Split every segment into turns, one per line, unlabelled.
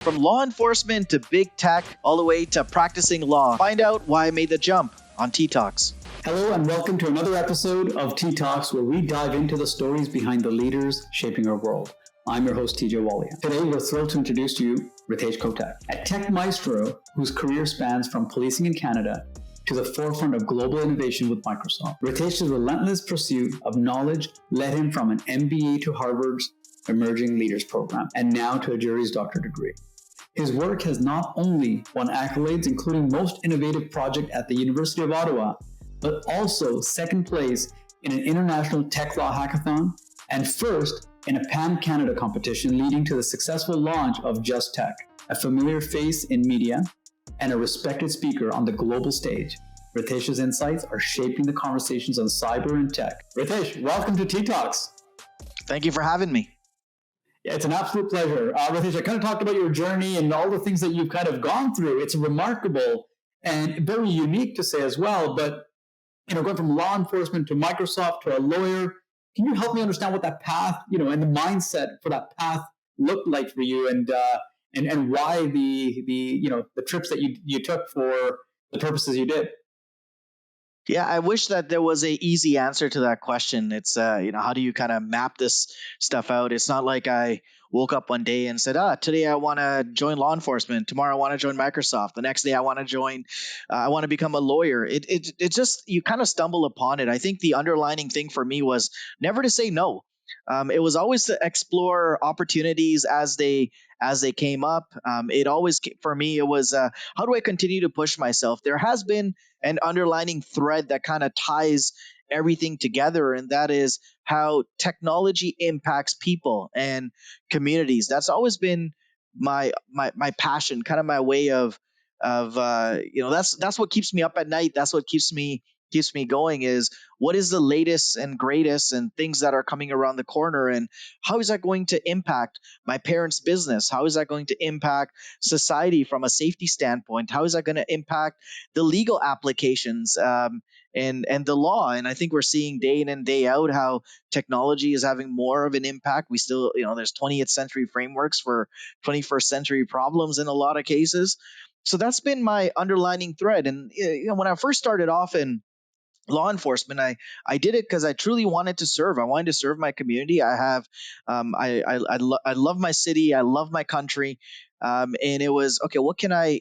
From law enforcement to big tech, all the way to practicing law. Find out why I made the jump on TTalks.
Hello and welcome to another episode of TTalks, where we dive into the stories behind the leaders shaping our world. I'm your host, TJ Walia. Today, we're thrilled to introduce to you Ritesh Kotak, a tech maestro whose career spans from policing in Canada to the forefront of global innovation with Microsoft. Ritesh's relentless pursuit of knowledge led him from an MBA to Harvard's Emerging Leaders Program, and now to a Juris Doctorate degree. His work has not only won accolades, including Most Innovative Project at the University of Ottawa, but also second place in an international tech law hackathon and first in a pan-Canada competition, leading to the successful launch of Just Tech, a familiar face in media and a respected speaker on the global stage. Ritesh's insights are shaping the conversations on cyber and tech. Ritesh, welcome to TTalks.
Thank you for having me.
Yeah, it's an absolute pleasure. Ritesh, I kind of talked about your journey and all the things that you've kind of gone through. It's remarkable and very unique to say as well. But, going from law enforcement to Microsoft to a lawyer, can you help me understand what that path, and the mindset for that path looked like for you, and why the trips that you took for the purposes you did?
Yeah, I wish that there was a easy answer to that question. It's how do you kind of map this stuff out? It's not like I woke up one day and said, today I want to join law enforcement. Tomorrow I want to join Microsoft. The next day I want to become a lawyer. It just, you kind of stumble upon it. I think the underlining thing for me was never to say no. It was always to explore opportunities as they came up. It always, for me, it was how do I continue to push myself? There has been an underlining thread that kind of ties everything together, and that is how technology impacts people and communities. That's always been my passion, kind of my way of that's what keeps me up at night. That's what keeps me going, is what is the latest and greatest and things that are coming around the corner, and how is that going to impact my parents' business? How is that going to impact society from a safety standpoint? How is that going to impact the legal applications and the law? And I think we're seeing day in and day out how technology is having more of an impact. We still, there's 20th century frameworks for 21st century problems in a lot of cases. So that's been my underlining thread. And when I first started off in law enforcement, I did it because I truly wanted to serve. I wanted to serve my community. I have, I love my city. I love my country. And it was, okay, what can I,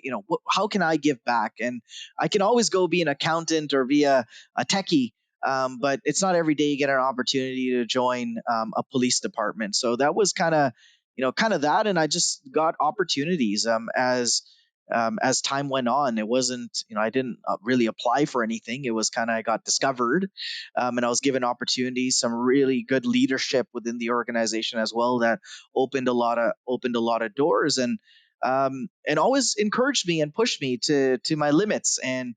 how can I give back? And I can always go be an accountant or be a techie. But it's not every day you get an opportunity to join a police department. So that was kind of that. And I just got opportunities as time went on. It wasn't, I didn't really apply for anything. It was kind of, I got discovered, and I was given opportunities, some really good leadership within the organization as well that opened a lot of doors, and always encouraged me and pushed me to my limits, and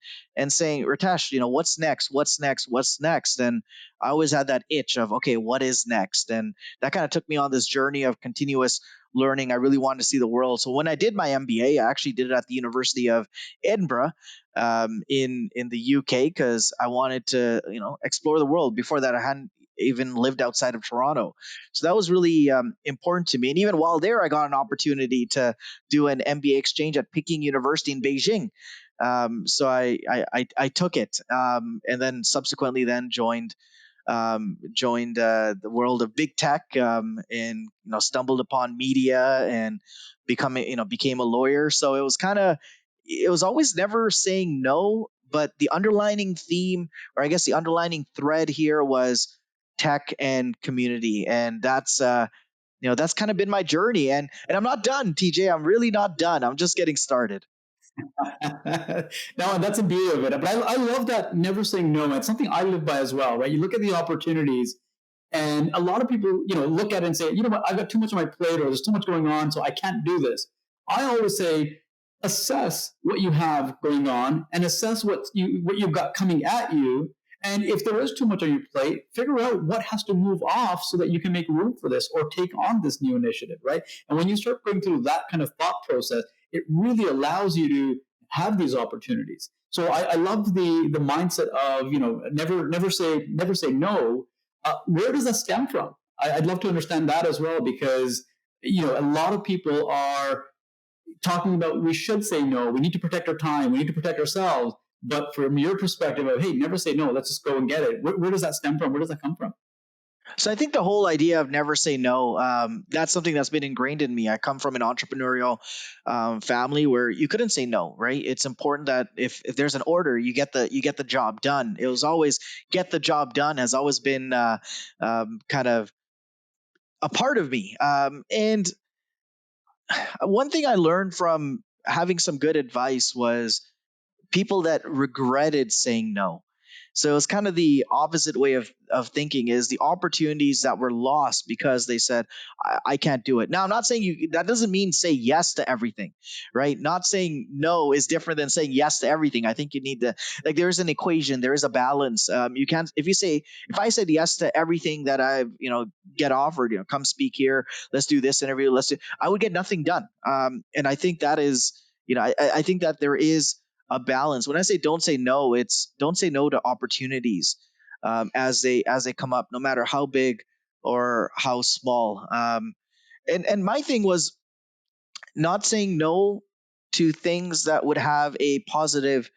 saying, Ritesh, what's next? And I always had that itch of, okay, what is next? And that kind of took me on this journey of continuous learning. I really wanted to see the world. So when I did my MBA, I actually did it at the University of Edinburgh, in the UK, because I wanted to, explore the world. Before that, I hadn't even lived outside of Toronto. So that was really important to me. And even while there, I got an opportunity to do an MBA exchange at Peking University in Beijing. So I took it, and then subsequently joined the world of big tech, and stumbled upon media and became a lawyer. So it was always never saying no, but the underlining theme, or I guess the underlining thread here, was tech and community, and that's kind of been my journey. And I'm not done, TJ. I'm really not done. I'm just getting started.
No, that's the beauty of it. But I love that never saying no. It's something I live by as well, right? You look at the opportunities, and a lot of people, look at it and say, what, I've got too much on my plate, or there's too much going on, so I can't do this. I always say, assess what you have going on and assess what you've got coming at you. And if there is too much on your plate, figure out what has to move off so that you can make room for this or take on this new initiative, right? And when you start going through that kind of thought process, it really allows you to have these opportunities. So I love the mindset of, never say no. Where does that stem from? I'd love to understand that as well, because, a lot of people are talking about we should say no, we need to protect our time, we need to protect ourselves. But from your perspective of, hey, never say no, let's just go and get it. Where does that stem from? Where does that come from?
So I think the whole idea of never say no, that's something that's been ingrained in me. I come from an entrepreneurial family where you couldn't say no, right? It's important that if there's an order, you get the job done. It was always get the job done has always been kind of a part of me. And one thing I learned from having some good advice was people that regretted saying no. So it's kind of the opposite way of thinking is the opportunities that were lost because they said, I can't do it. Now, I'm not saying that doesn't mean say yes to everything, right? Not saying no is different than saying yes to everything. I think you need to, like, there is an equation, there is a balance. You can't, if I said yes to everything that get offered, come speak here, let's do this interview, I would get nothing done. And I think that is, I think that there is a balance. When I say don't say no, it's don't say no to opportunities as they come up, no matter how big or how small. And my thing was not saying no to things that would have a positive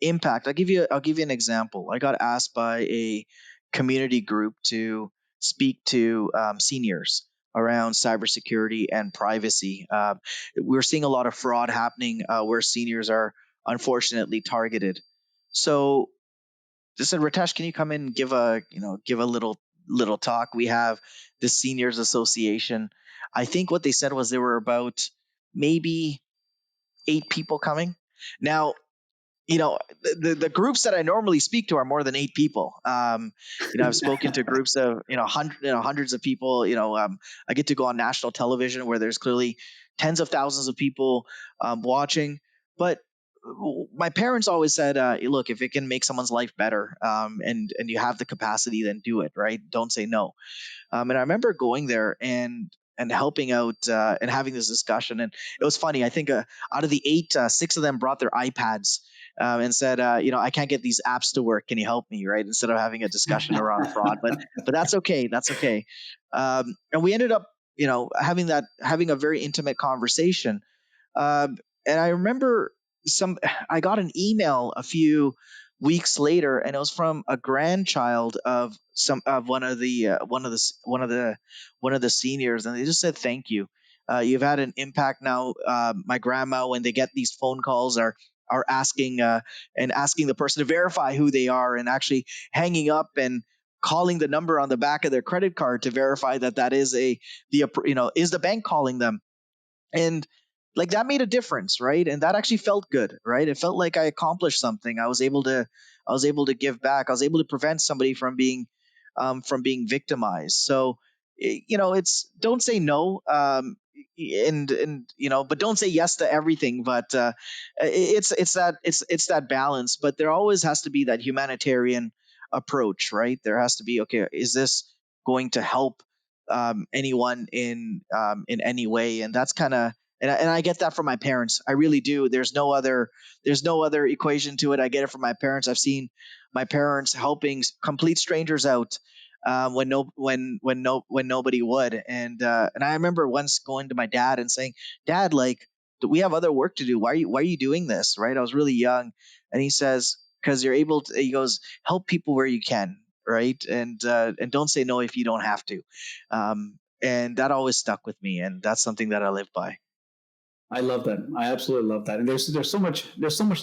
impact. I'll give you an example. I got asked by a community group to speak to seniors around cybersecurity and privacy. We're seeing a lot of fraud happening where seniors are unfortunately targeted. So they said, Ritesh, can you come in and give a little talk? We have the seniors association. I think what they said was there were about maybe 8 people coming. Now, the groups that I normally speak to are more than 8 people. I've spoken to groups of hundreds of people. I get to go on national television where there's clearly tens of thousands of people watching. But my parents always said, look, if it can make someone's life better, and you have the capacity, then do it. Right? Don't say no. And I remember going there and helping out and having this discussion. And it was funny. I think out of the 8, 6 of them brought their iPads and said, I can't get these apps to work. Can you help me? Right? Instead of having a discussion around fraud, but that's okay. That's okay. And we ended up, having a very intimate conversation. And I remember I got an email a few weeks later, and it was from a grandchild of one of the seniors, and they just said thank you. You've had an impact now. My grandma, when they get these phone calls, are asking and asking the person to verify who they are, and actually hanging up and calling the number on the back of their credit card to verify that is is the bank calling them. And like that made a difference, right? And that actually felt good, right? It felt like I accomplished something. I was able to give back. I was able to prevent somebody from being victimized. So it's don't say no, but don't say yes to everything. But it's that balance. But there always has to be that humanitarian approach, right? There has to be, okay, is this going to help anyone in any way? And that's kind of, and I get that from my parents. I really do. There's no other equation to it. I get it from my parents. I've seen my parents helping complete strangers out when nobody would. And I remember once going to my dad and saying, Dad, like, we have other work to do. Why are you doing this? Right? I was really young, and he says, because you're able to. He goes, help people where you can, right? And don't say no if you don't have to. And that always stuck with me, and that's something that I live by.
I love that. I absolutely love that. And there's so much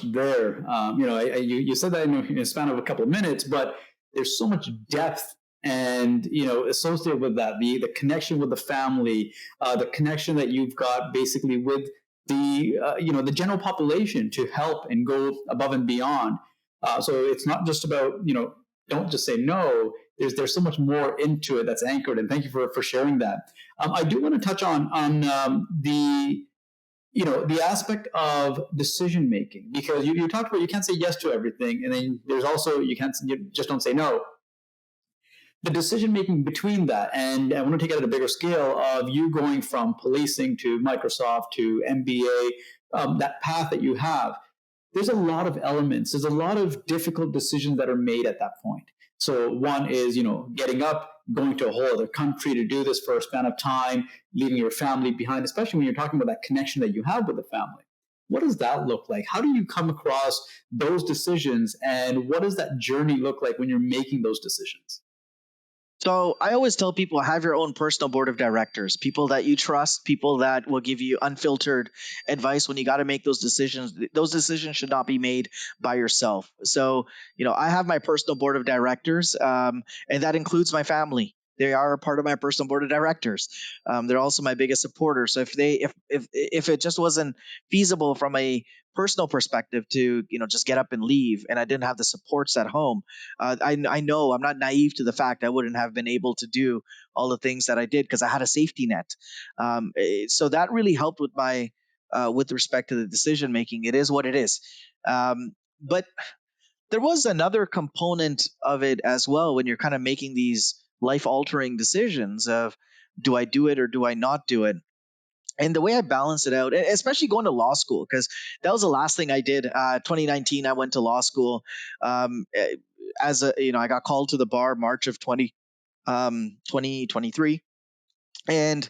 there. You said that in a span of a couple of minutes, but there's so much depth and associated with that. The connection with the family, the connection that you've got basically with the general population to help and go above and beyond. So it's not just about don't just say no. There's so much more into it that's anchored. And thank you for sharing that. I do want to touch on the aspect of decision making, because you talked about you can't say yes to everything, and then there's also you just don't say no. The decision making between that, and I want to take it at a bigger scale of you going from policing to Microsoft to MBA, that path that you have. There's a lot of elements. There's a lot of difficult decisions that are made at that point. So one is, getting up, going to a whole other country to do this for a span of time, leaving your family behind, especially when you're talking about that connection that you have with the family. What does that look like? How do you come across those decisions, and what does that journey look like when you're making those decisions?
So I always tell people have your own personal board of directors, people that you trust, people that will give you unfiltered advice when you got to make those decisions. Those decisions should not be made by yourself. So, I have my personal board of directors, and that includes my family. They are a part of my personal board of directors. They're also my biggest supporters. So if it just wasn't feasible from a personal perspective to just get up and leave, and I didn't have the supports at home, I know I'm not naive to the fact I wouldn't have been able to do all the things that I did because I had a safety net. So that really helped with my with respect to the decision making. It is what it is. But there was another component of it as well when you're kind of making these life altering decisions of, do I do it or do I not do it? And the way I balance it out, especially going to law school, because that was the last thing I did. 2019, I went to law school. As I got called to the bar March of 2023, and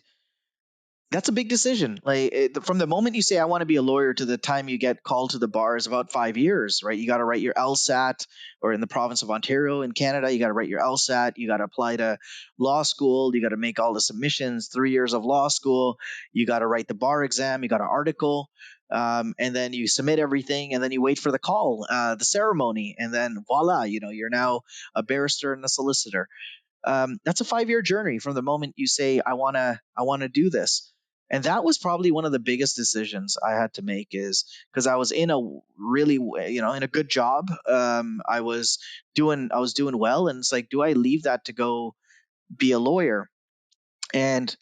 that's a big decision. Like from the moment you say I want to be a lawyer to the time you get called to the bar is about 5 years, right? You got to write your LSAT, or in the province of Ontario in Canada, you got to write your LSAT. You got to apply to law school. You got to make all the submissions. 3 years of law school. You got to write the bar exam. You got an article, and then you submit everything, and then you wait for the call, the ceremony, and then voila, you're now a barrister and a solicitor. That's a 5-year journey from the moment you say I want to do this. And that was probably one of the biggest decisions I had to make, is because I was in a really in a good job. I was doing well, and it's like, do I leave that to go be a lawyer? And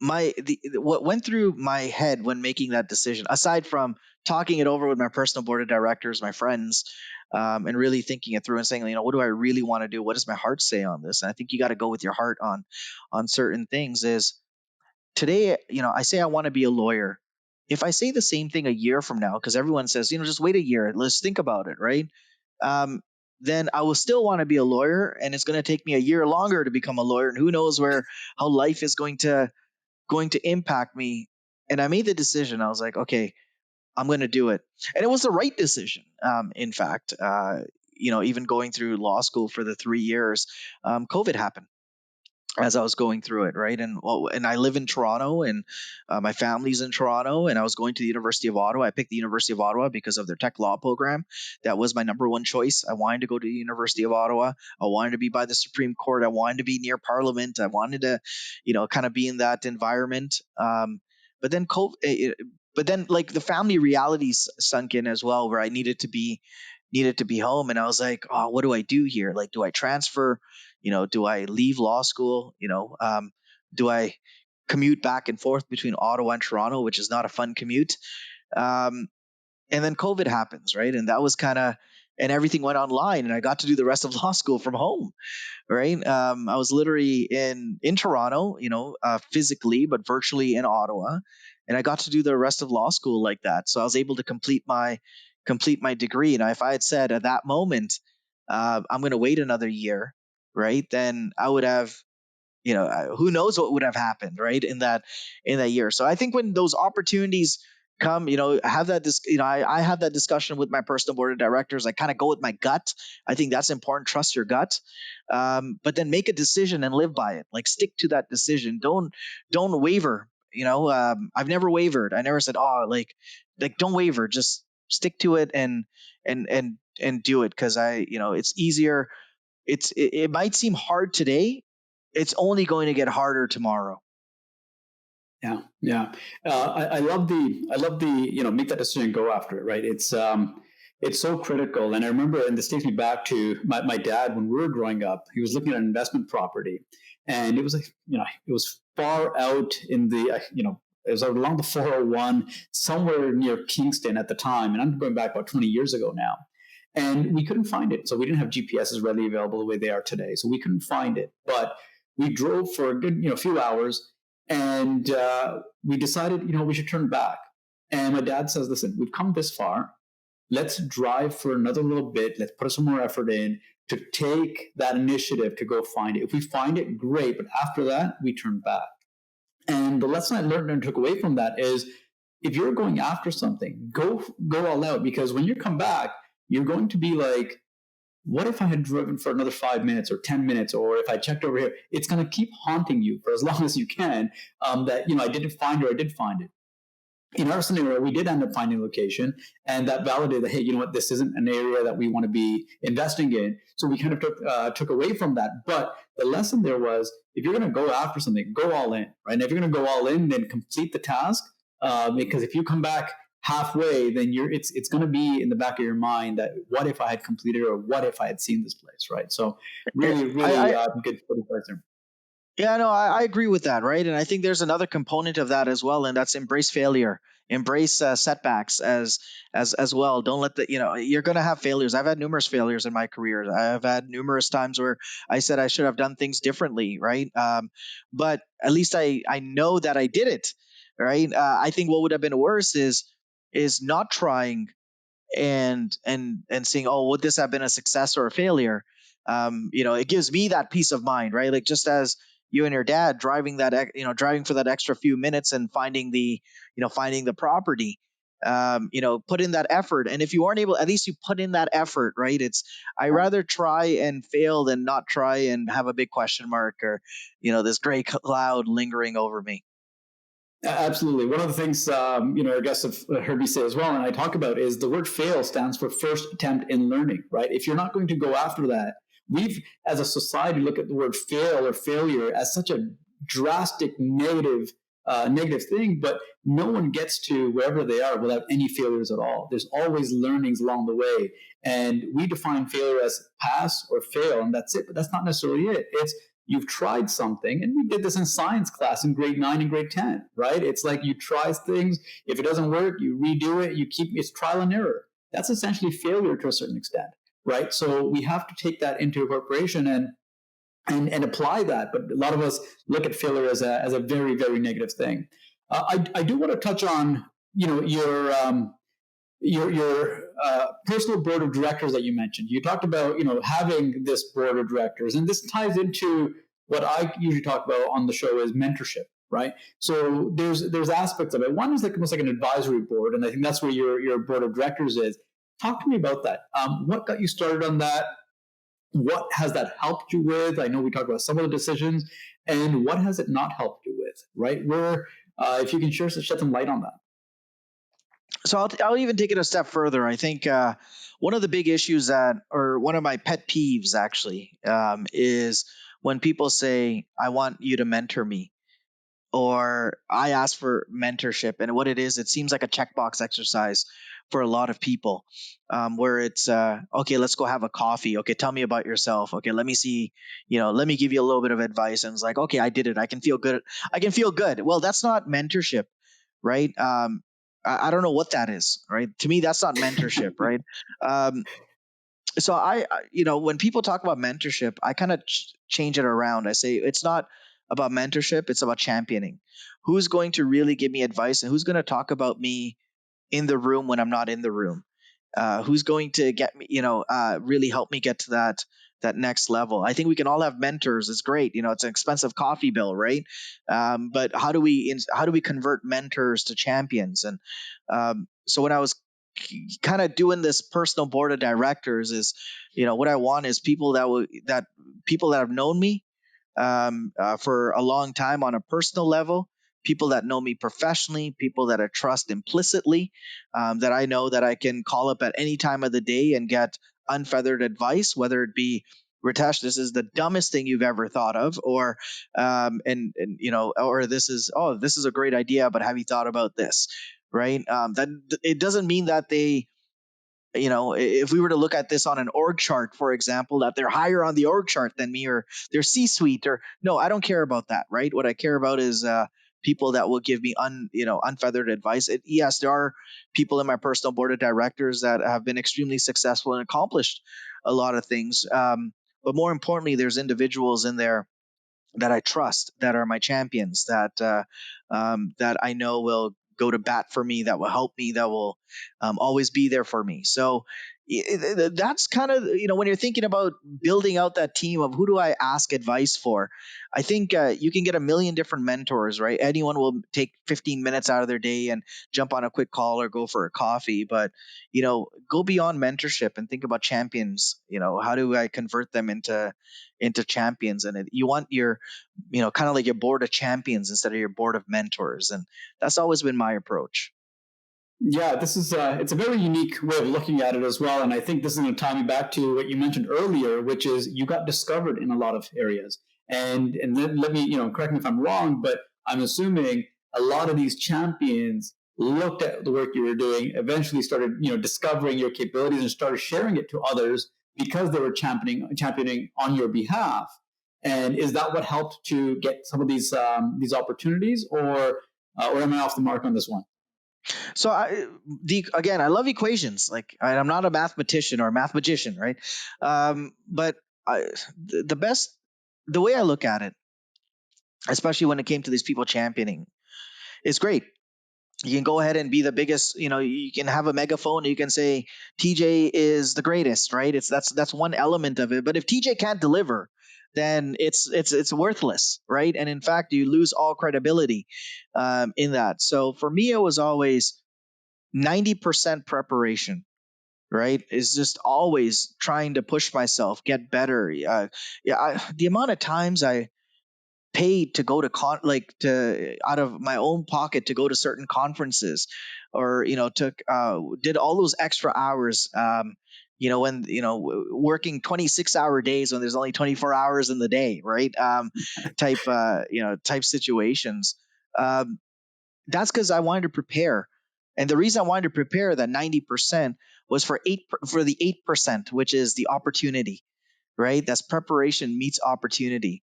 what went through my head when making that decision, aside from talking it over with my personal board of directors, my friends, and really thinking it through and saying, what do I really want to do? What does my heart say on this? And I think you got to go with your heart on certain things. Is today, I say I want to be a lawyer. If I say the same thing a year from now, because everyone says, just wait a year, let's think about it, right? Um, then I will still want to be a lawyer, and it's going to take me a year longer to become a lawyer, and who knows how life is going to impact me. And I made the decision. I was like, okay, I'm going to do it. And it was the right decision. In fact, even going through law school for the 3 years, COVID happened as I was going through it, right? And I live in Toronto, and my family's in Toronto, and I was going to the University of Ottawa. I picked the University of Ottawa because of their tech law program. That was my number one choice. I wanted to go to the University of Ottawa. I wanted to be by the Supreme Court. I wanted to be near Parliament. I wanted to, kind of be in that environment. But then like the family realities sunk in as well, where I needed to be home. And I was like, oh, what do I do here? Like, do I transfer? Do I leave law school? Do I commute back and forth between Ottawa and Toronto, which is not a fun commute? Um, and then COVID happens, right? And that was and everything went online, and I got to do the rest of law school from home, right? I was literally in Toronto, physically, but virtually in Ottawa, and I got to do the rest of law school like that. So I was able to complete my degree. And if I had said at that moment, I'm going to wait another year, right? Then I would have, who knows what would have happened, right? In that year. So I think when those opportunities come, have that I have that discussion with my personal board of directors. I kind of go with my gut. I think that's important. Trust your gut. But then make a decision and live by it. Like, stick to that decision. Don't waver. I've never wavered. I never said, oh, like don't waver. Just stick to it and do it. Cause it's easier. It might seem hard today. It's only going to get harder tomorrow.
Yeah, yeah. I love the make that decision, go after it. Right. It's so critical. And I remember, and this takes me back to my dad when we were growing up. He was looking at investment property, and it was like it was far out in the it was along the 401, somewhere near Kingston at the time. And I'm going back about 20 years ago now. And we couldn't find it. So we didn't have GPSs readily available the way they are today. So we couldn't find it. But we drove for a good few hours, and we decided we should turn back. And my dad says, listen, we've come this far. Let's drive for another little bit. Let's put some more effort in to take that initiative to go find it. If we find it, great. But after that, we turn back. And the lesson I learned and took away from that is if you're going after something, go all out, because when you come back, you're going to be like, what if I had driven for another 5 minutes or 10 minutes, or if I checked over here? It's going to keep haunting you for as long as you can, that, I didn't find it or I did find it. In our scenario, we did end up finding a location, and that validated that, hey, you know what, this isn't an area that we want to be investing in. So we kind of took away from that. But the lesson there was, if you're going to go after something, go all in, right? And if you're going to go all in, then complete the task, because if you come back halfway, then it's going to be in the back of your mind that what if I had completed, or what if I had seen this place, right? So really, really good advice there.
Yeah, no, I agree with that, right? And I think there's another component of that as well, and that's embrace failure, embrace setbacks as well. Don't let you're going to have failures. I've had numerous failures in my career. I've had numerous times where I said I should have done things differently, right? But at least I know that I did it, right? I think what would have been worse is not trying and seeing, oh, would this have been a success or a failure? It gives me that peace of mind, right? Like, just as you and your dad driving driving for that extra few minutes and finding the property, put in that effort. And if you aren't able, at least you put in that effort, right? I rather try and fail than not try and have a big question mark, or this gray cloud lingering over me.
Absolutely. One of the things, I guess have heard me say as well, and I talk about, is the word fail stands for first attempt in learning, right? If you're not going to go after that, we've, as a society, look at the word fail or failure as such a drastic negative thing, but no one gets to wherever they are without any failures at all. There's always learnings along the way. And we define failure as pass or fail, and that's it. But that's not necessarily it. It's you've tried something, and we did this in science class in grade 9 and grade 10, right? It's like you try things. If it doesn't work, you redo it. It's trial and error. That's essentially failure to a certain extent, right? So we have to take that into incorporation and apply that. But a lot of us look at failure as a very, very negative thing. I do want to touch on, your personal board of directors that you mentioned. You talked about, having this board of directors, and this ties into what I usually talk about on the show is mentorship, right? So there's aspects of it. One is like almost like an advisory board, and I think that's where your board of directors is. Talk to me about that. What got you started on that? What has that helped you with? I know we talked about some of the decisions, and what has it not helped you with, right? Where, if you can shed some light on that.
So I'll even take it a step further. I think one of the big issues or one of my pet peeves actually, is when people say, "I want you to mentor me," or "I ask for mentorship." And what it is, it seems like a checkbox exercise for a lot of people, where it's okay, let's go have a coffee. Okay, tell me about yourself. Okay, let me see. Let me give you a little bit of advice. And it's like, okay, I did it. I can feel good. I can feel good. Well, that's not mentorship, right? I don't know what that is, right? To me, that's not mentorship, right? Um, so when people talk about mentorship, I kind of change it around. I say it's not about mentorship; it's about championing. Who's going to really give me advice, and who's going to talk about me in the room when I'm not in the room? Who's going to get me, really help me get to that next level? I think we can all have mentors. It's great. It's an expensive coffee bill, right? But how do we convert mentors to champions? And so when I was kind of doing this personal board of directors, is what I want is people that have known me for a long time on a personal level, people that know me professionally, people that I trust implicitly, that I know that I can call up at any time of the day and get unfeathered advice, whether it be, "Ritesh, this is the dumbest thing you've ever thought of," or or this is a great idea, but have you thought about this? Right? That it doesn't mean that they, if we were to look at this on an org chart, for example, that they're higher on the org chart than me, or they're C-suite, or no, I don't care about that, right? What I care about is people that will give me unfeathered advice. Yes, there are people in my personal board of directors that have been extremely successful and accomplished a lot of things. But more importantly, there's individuals in there that I trust, that are my champions, that I know will go to bat for me, that will help me, that will always be there for me. So, that's kind of, when you're thinking about building out that team of who do I ask advice for. I think you can get a million different mentors, right? Anyone will take 15 minutes out of their day and jump on a quick call or go for a coffee. But go beyond mentorship and think about champions. How do I convert them into champions? And you want your, kind of like your board of champions instead of your board of mentors. And that's always been my approach.
Yeah, this is it's a very unique way of looking at it as well, and I think this is going to tie me back to what you mentioned earlier, which is you got discovered in a lot of areas, and then let me correct me if I'm wrong, but I'm assuming a lot of these champions looked at the work you were doing, eventually started discovering your capabilities and started sharing it to others because they were championing on your behalf. And is that what helped to get some of these opportunities, or am I off the mark on this one?
So again, I love equations. Like I'm not a mathematician or a math magician, right? But the best, the way I look at it, especially when it came to these people championing, is great. You can go ahead and be the biggest. You can have a megaphone. You can say TJ is the greatest, right? That's one element of it. But if TJ can't deliver, then it's worthless, right? And in fact, you lose all credibility in that. So for me, it was always 90% preparation, right? Is just always trying to push myself, get better. The amount of times I paid to go to like to out of my own pocket to go to certain conferences, or took did all those extra hours, when working 26-hour days when there's only 24 hours in the day, right? Type situations. um, that's because I wanted to prepare. And the reason I wanted to prepare that 90% was for the 8%, which is the opportunity, right? That's preparation meets opportunity.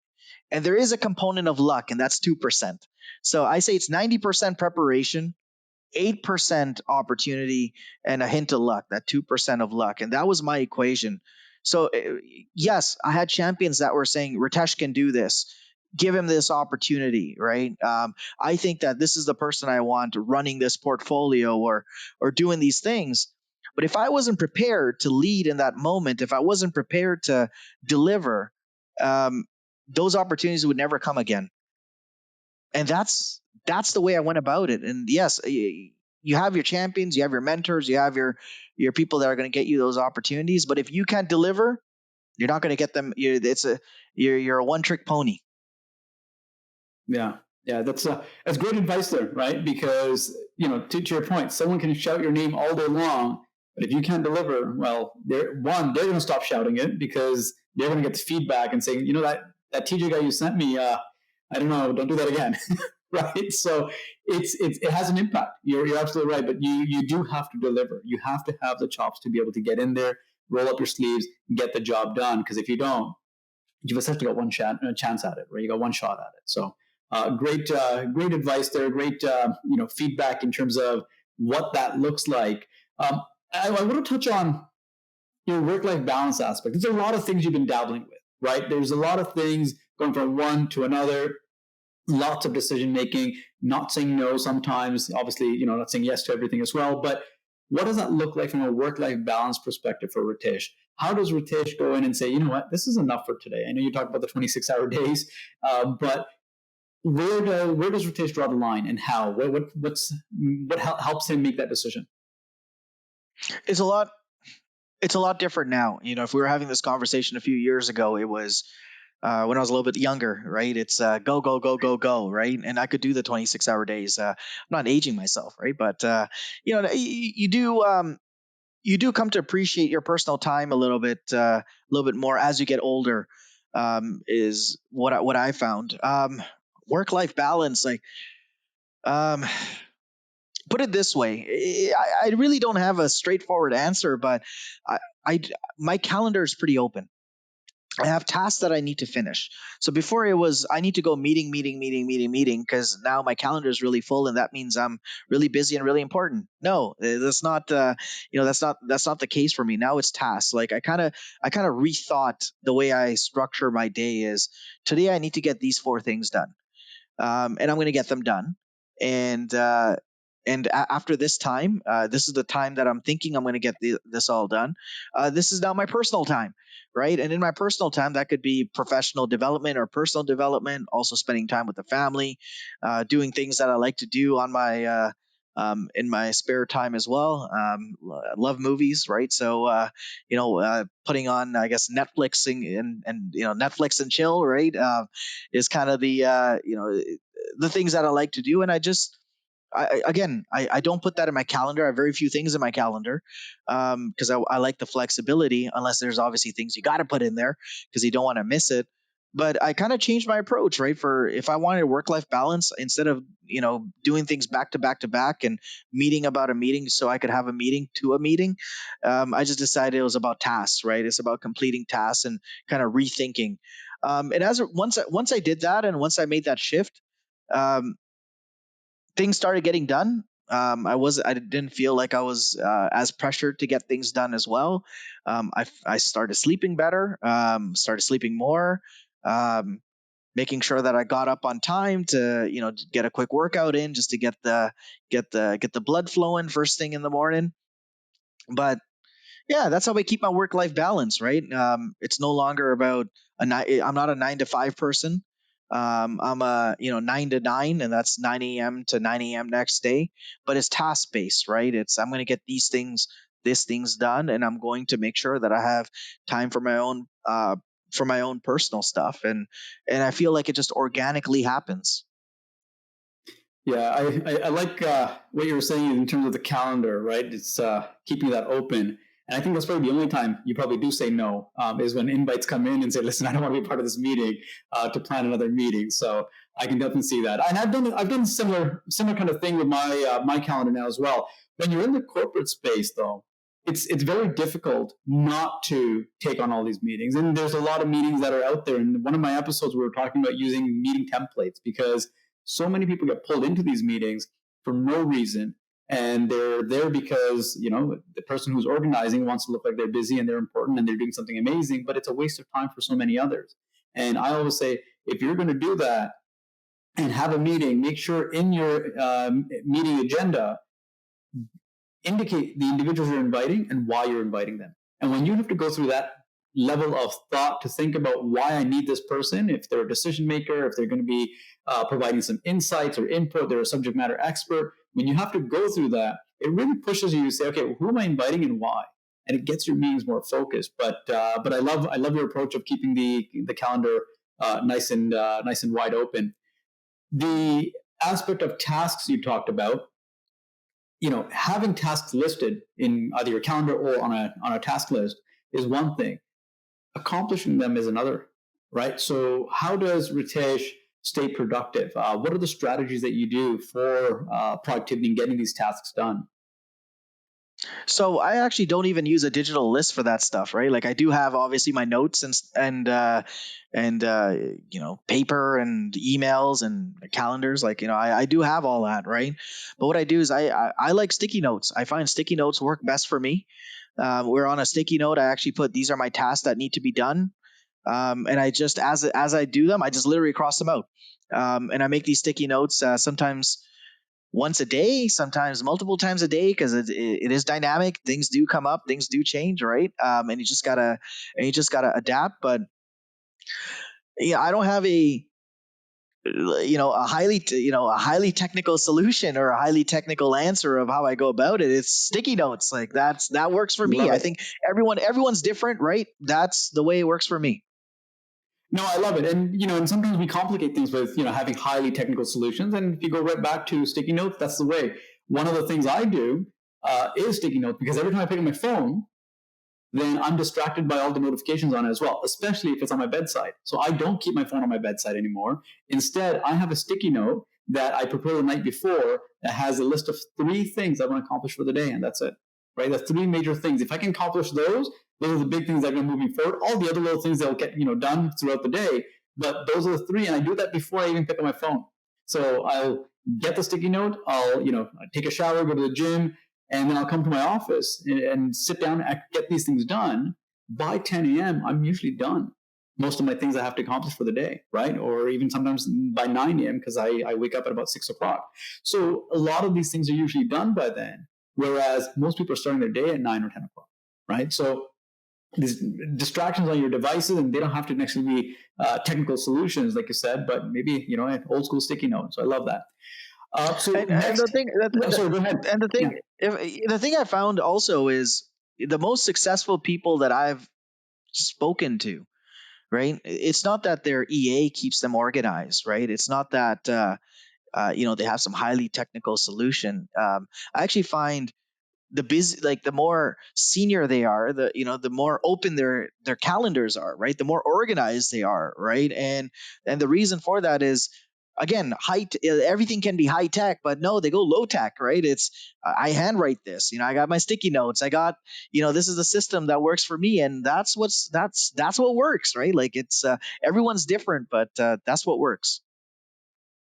And there is a component of luck, and that's 2%. So I say it's 90% preparation, 8% opportunity, and a hint of luck, that 2% of luck. And that was my equation. So, yes, I had champions that were saying, Ritesh can do this. Give him this opportunity, right? I think that this is the person I want running this portfolio or doing these things. But if I wasn't prepared to lead in that moment, if I wasn't prepared to deliver, um, those opportunities would never come again. And that's the way I went about it. And yes, you have your champions, you have your mentors, you have your people that are going to get you those opportunities. But if you can't deliver, you're not going to get them. You're a one trick pony.
Yeah, yeah, that's great advice there, right? Because to your point, someone can shout your name all day long, but if you can't deliver, well, they're going to stop shouting it because they're going to get the feedback and saying, that TJ guy you sent me, I don't know, don't do that again, right? So it has an impact. You're absolutely right, but you do have to deliver. You have to have the chops to be able to get in there, roll up your sleeves, get the job done. Because if you don't, you've essentially got one chance at it, right? You got one shot at it. So great advice there. Great feedback in terms of what that looks like. I want to touch on your work-life balance aspect. There's a lot of things you've been dabbling with, right? There's a lot of things going from one to another. Lots of decision making, not saying no sometimes. Obviously, not saying yes to everything as well. But what does that look like from a work-life balance perspective for Ritesh? How does Ritesh go in and say, you know what, this is enough for today? I know you talked about the 26-hour days, but where does Ritesh draw the line, and how? What helps him make that decision?
It's a lot. It's a lot different now. If we were having this conversation a few years ago, it was when I was a little bit younger, right? It's go, go, go, go, go, right? And I could do the 26-hour days. I'm not aging myself, right? But you do come to appreciate your personal time a little bit more as you get older. Is what I found. Work life balance, like, um, put it this way, I really don't have a straightforward answer, but I, I my calendar is pretty open. I have tasks that I need to finish. So before it was I need to go meeting, meeting, meeting, meeting, meeting, because now my calendar is really full, and that means I'm really busy and really important. No, that's not. That's not the case for me. Now it's tasks. Like I kind of rethought the way I structure my day. Is today I need to get these four things done, and I'm going to get them done, and after this time, this is the time that I'm thinking I'm going to get this all done. This is now my personal time, right? And in my personal time, that could be professional development or personal development, also spending time with the family, doing things that I like to do on my in my spare time as well. I love movies, right? So putting on, I guess, Netflix and Netflix and chill, right? Is kind of the things that I like to do, and I don't put that in my calendar. I have very few things in my calendar because I like the flexibility, unless there's obviously things you got to put in there because you don't want to miss it. But I kind of changed my approach, right? For if I wanted a work life balance, instead of doing things back to back to back and meeting about a meeting so I could have a meeting to a meeting, I just decided it was about tasks, right? It's about completing tasks and kind of rethinking. And once I did that and once I made that shift, um, things started getting done. I didn't feel like I was as pressured to get things done as well. I started sleeping better, started sleeping more, um, making sure that I got up on time to get a quick workout in just to get the blood flowing first thing in the morning. But yeah, that's how I keep my work life balance, right? It's no longer about I'm not a 9 to 5 person. I'm a 9 to 9, and that's 9 a.m. to 9 a.m. next day. But it's task based, right? It's I'm going to get these things done, and I'm going to make sure that I have time for my own personal stuff, and I feel like it just organically happens.
Yeah, I like what you were saying in terms of the calendar, right? It's keeping that open. And I think that's probably the only time you probably do say no, is when invites come in and say, listen, I don't want to be part of this meeting to plan another meeting. So I can definitely see that. And I've done similar kind of thing with my calendar now as well. When you're in the corporate space, though, it's very difficult not to take on all these meetings. And there's a lot of meetings that are out there. In one of my episodes, we were talking about using meeting templates because so many people get pulled into these meetings for no reason, and they're there because the person who's organizing wants to look like they're busy and they're important and they're doing something amazing, but it's a waste of time for so many others. And I always say, if you're going to do that and have a meeting, make sure in your meeting agenda indicate the individuals you're inviting and why you're inviting them. And when you have to go through that level of thought to think about why I need this person, if they're a decision maker, if they're going to be providing some insights or input, they're a subject matter expert, when you have to go through that, it really pushes you to say, okay, well, who am I inviting and why? And it gets your meetings more focused. But I love your approach of keeping the calendar nice and wide open. The aspect of tasks you talked about, having tasks listed in either your calendar or on a task list is one thing. Accomplishing them is another, right? So how does Ritesh stay productive? What are the strategies that you do for productivity and getting these tasks done?
So I actually don't even use a digital list for that stuff, right? Like I do have obviously my notes and paper and emails and calendars. Like I do have all that, right? But what I do is I like sticky notes. I find sticky notes work best for me. Where on a sticky note, I actually put these are my tasks that need to be done, and I just as I do them, I just literally cross them out, and I make these sticky notes sometimes once a day, sometimes multiple times a day, because it is dynamic. Things do come up, things do change, right? And you just gotta adapt. But yeah, I don't have a highly technical solution or a highly technical answer of how I go about it. It's sticky notes. Like that works for me.
Love
I
it.
think everyone's different, right? That's the way it works for me.
No, I love it. And sometimes we complicate things with, having highly technical solutions. And if you go right back to sticky notes, that's the way. One of the things I do is sticky notes, because every time I pick up my phone, then I'm distracted by all the notifications on it as well, especially if it's on my bedside. So I don't keep my phone on my bedside anymore. Instead, I have a sticky note that I prepare the night before that has a list of 3 things I want to accomplish for the day, and that's it. Right? The 3 major things. If I can accomplish those are the big things that are going to move me forward. All the other little things that will get done throughout the day, but those are the 3, and I do that before I even pick up my phone. So I'll get the sticky note. I'll take a shower, go to the gym, and then I'll come to my office and sit down and get these things done. By 10 a.m., I'm usually done. most of my things I have to accomplish for the day, right? Or even sometimes by 9 a.m. because I wake up at about 6 o'clock. So a lot of these things are usually done by then, whereas most people are starting their day at 9 or 10 o'clock, right? So these distractions on your devices, and they don't have to necessarily be technical solutions, like you said, but maybe, an old school sticky note. So I love that.
And the thing,
Sorry, go ahead.
and the
Yeah.
thing, the thing I found also is the most successful people that I've spoken to, right? It's not that their EA keeps them organized, right? It's not that they have some highly technical solution. I actually find the busy, like the more senior they are, the more open their calendars are, right? The more organized they are, right? And the reason for that is, again, everything can be high tech, but no, they go low tech, right? It's I handwrite this, I got my sticky notes, I got, this is the system that works for me, and that's what works, right? Like it's everyone's different, but that's what works.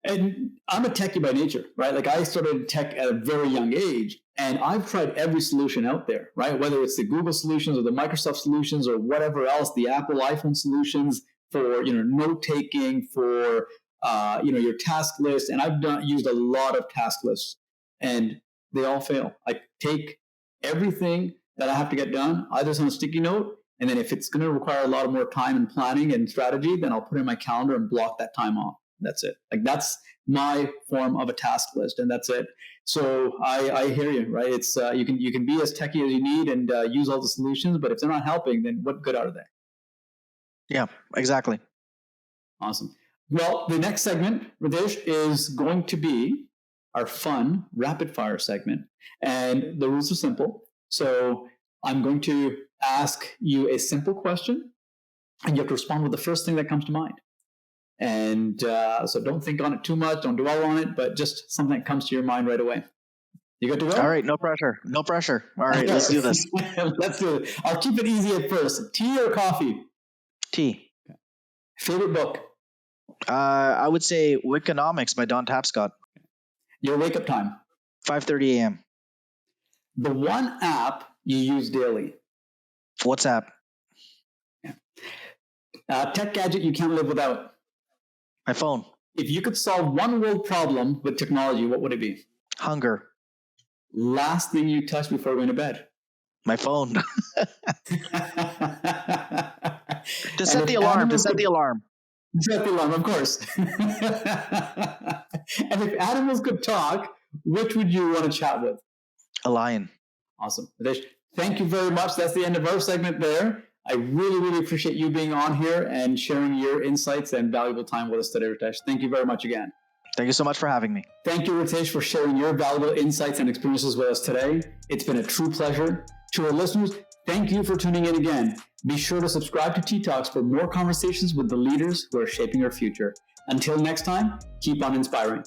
And I'm a techie by nature, right? Like I started tech at a very young age, and I've tried every solution out there, right? Whether it's the Google solutions or the Microsoft solutions or whatever else, the Apple iPhone solutions for, note taking, for, your task list. And I've used a lot of task lists, and they all fail. I take everything that I have to get done, either on a sticky note, and then if it's going to require a lot of more time and planning and strategy, then I'll put it in my calendar and block that time off. That's it. Like that's my form of a task list, and that's it. So I hear you, right? It's you can be as techie as you need and use all the solutions, but if they're not helping, then what good are they?
Yeah, exactly.
Awesome. Well, the next segment, Ritesh, is going to be our fun rapid fire segment, and the rules are simple. So I'm going to ask you a simple question, and you have to respond with the first thing that comes to mind. And so don't think on it too much, don't dwell on it, but just something that comes to your mind right away. You good to go?
All right, no pressure. All right, let's do this.
Let's do it. I'll keep it easy at first. Tea or coffee?
Tea.
Favorite book?
I would say Wickonomics by Don Tapscott.
Your wake up time?
5:30 a.m.
The one app you use daily?
WhatsApp.
Yeah. Tech gadget you can't live without?
My phone.
If you could solve one world problem with technology, what would it be?
Hunger.
Last thing you touch before going to bed?
My phone. To set the alarm. Set the alarm,
of course. And if animals could talk, which would you want to chat with?
A lion.
Awesome. Ritesh, thank you very much. That's the end of our segment there. I really, really appreciate you being on here and sharing your insights and valuable time with us today, Ritesh. Thank you very much again.
Thank you so much for having me.
Thank you, Ritesh, for sharing your valuable insights and experiences with us today. It's been a true pleasure. To our listeners, thank you for tuning in again. Be sure to subscribe to TTalks for more conversations with the leaders who are shaping our future. Until next time, keep on inspiring.